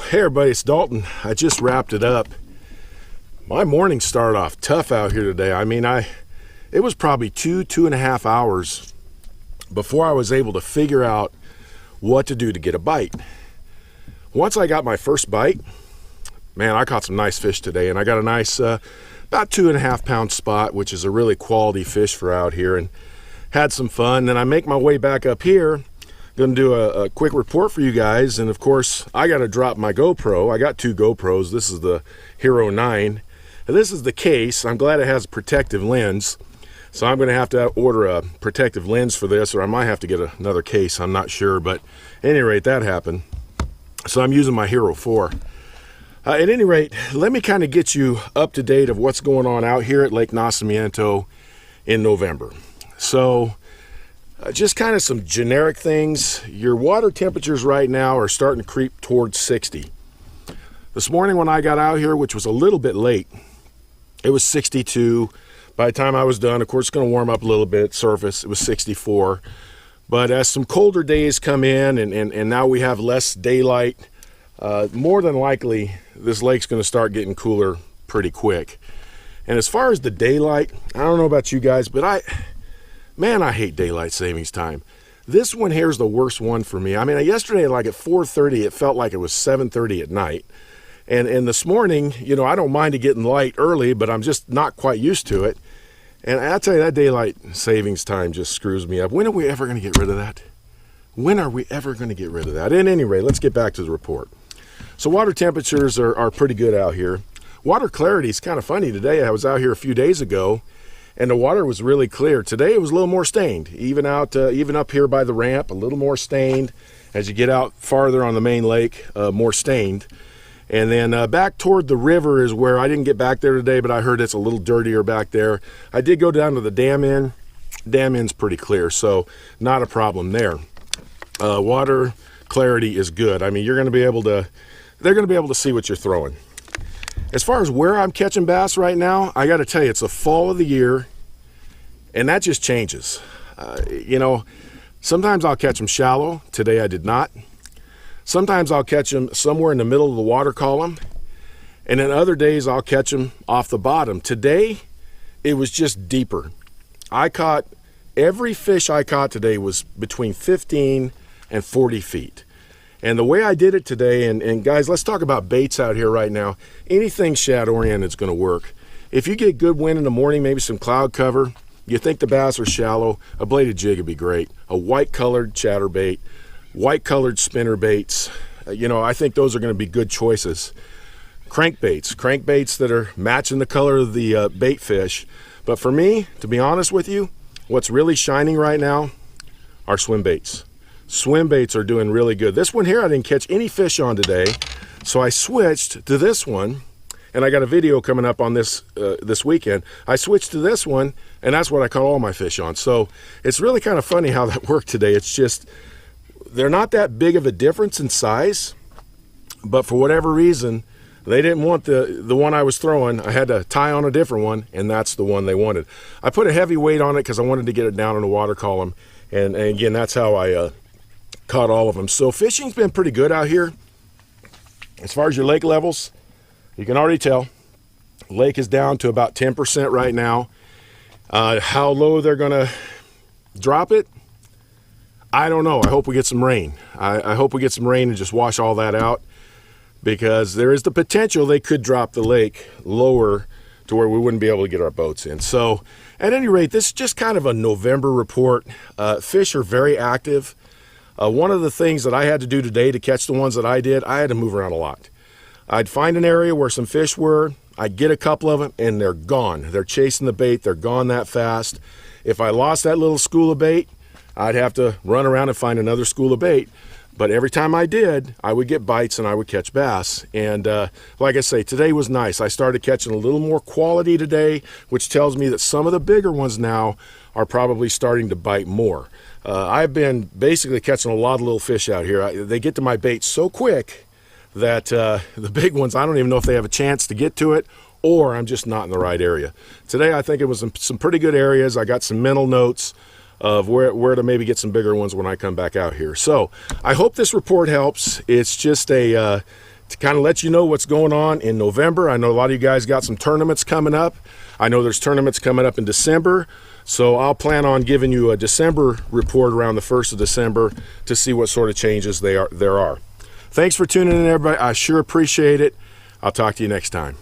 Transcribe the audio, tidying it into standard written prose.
Hey everybody, it's Dalton. I just wrapped it up. My morning started off tough out here today. I mean, it was probably two and a half hours before I was able to figure out what to do to get a bite. Once I got my first bite, man, I caught some nice fish today, and I got a nice about 2.5 pound spot, which is a really quality fish for out here, and had some fun. Then I make my way back up here. Gonna do a quick report for you guys, and of course I got to drop my GoPro. I got 2 GoPros. This is the Hero 9, and this is the case. I'm glad it has a protective lens, so I'm gonna have to order a protective lens for this, or I might have to get another case. I'm not sure, but at any rate, that happened. So I'm using my Hero 4. At any rate, let me kind of get you up to date of what's going on out here at Lake Nacimiento in November. So just kind of some generic things. Your water temperatures right now are starting to creep towards 60. This morning when I got out here, which was a little bit late, it was 62. By the time I was done, of course, it's going to warm up a little bit. Surface, it was 64. But as some colder days come in and now we have less daylight, more than likely this lake's going to start getting cooler pretty quick. And as far as the daylight, I don't know about you guys, but man, I hate daylight savings time. This one here is the worst one for me. I mean, yesterday, like at 4:30, it felt like it was 7:30 at night. And this morning, you know, I don't mind it getting light early, but I'm just not quite used to it. And I'll tell you, that daylight savings time just screws me up. When are we ever going to get rid of that? When are we ever going to get rid of that? At any rate, let's get back to the report. So water temperatures are pretty good out here. Water clarity is kind of funny today. I was out here a few days ago, and the water was really clear. Today it was a little more stained, even up here by the ramp, a little more stained. As you get out farther on the main lake, more stained. And then back toward the river is where I didn't get back there today, but I heard it's a little dirtier back there. I did go down to the dam end. Dam end's pretty clear, so not a problem there. Water clarity is good. I mean, they're going to be able to see what you're throwing. As far as where I'm catching bass right now, I got to tell you, it's the fall of the year, and that just changes. You know, sometimes I'll catch them shallow. Today I did not. Sometimes I'll catch them somewhere in the middle of the water column, and then other days I'll catch them off the bottom. Today, it was just deeper. Every fish I caught today was between 15 and 40 feet. And the way I did it today, and guys, let's talk about baits out here right now. Anything shad oriented is going to work. If you get good wind in the morning, maybe some cloud cover, you think the bass are shallow, a bladed jig would be great. A white colored chatterbait, white colored spinner baits, you know, I think those are going to be good choices. Crankbaits that are matching the color of the bait fish. But for me, to be honest with you, what's really shining right now are swim baits. Swim baits are doing really good. This one here I didn't catch any fish on today, so I switched to this one, and I got a video coming up on this this weekend. I switched to this one, and that's what I caught all my fish on. So it's really kind of funny how that worked today. It's just, they're not that big of a difference in size, but for whatever reason, they didn't want the one I was throwing. I had to tie on a different one, and that's the one they wanted. I put a heavy weight on it because I wanted to get it down in the water column, and again, that's how I caught all of them. So fishing's been pretty good out here. As far as your lake levels, you can already tell lake is down to about 10% right now. How low they're gonna drop it, I don't know. I hope we get some rain. I hope we get some rain and just wash all that out, because there is the potential they could drop the lake lower to where we wouldn't be able to get our boats in. So at any rate, this is just kind of a November report. Fish are very active. One of the things that I had to do today to catch the ones that I did, I had to move around a lot. I'd find an area where some fish were, I'd get a couple of them, and they're gone. They're chasing the bait, they're gone that fast. If I lost that little school of bait, I'd have to run around and find another school of bait. But every time I did, I would get bites and I would catch bass. And like I say, today was nice. I started catching a little more quality today, which tells me that some of the bigger ones now are probably starting to bite more. I've been basically catching a lot of little fish out here. They get to my bait so quick that the big ones, I don't even know if they have a chance to get to it, or I'm just not in the right area. Today, I think it was some pretty good areas. I got some mental notes of where to maybe get some bigger ones when I come back out here. So I hope this report helps. It's just a to kind of let you know what's going on in November. I know a lot of you guys got some tournaments coming up. I know there's tournaments coming up in December. So I'll plan on giving you a December report around the 1st of December to see what sort of changes there are. Thanks for tuning in, everybody. I sure appreciate it. I'll talk to you next time.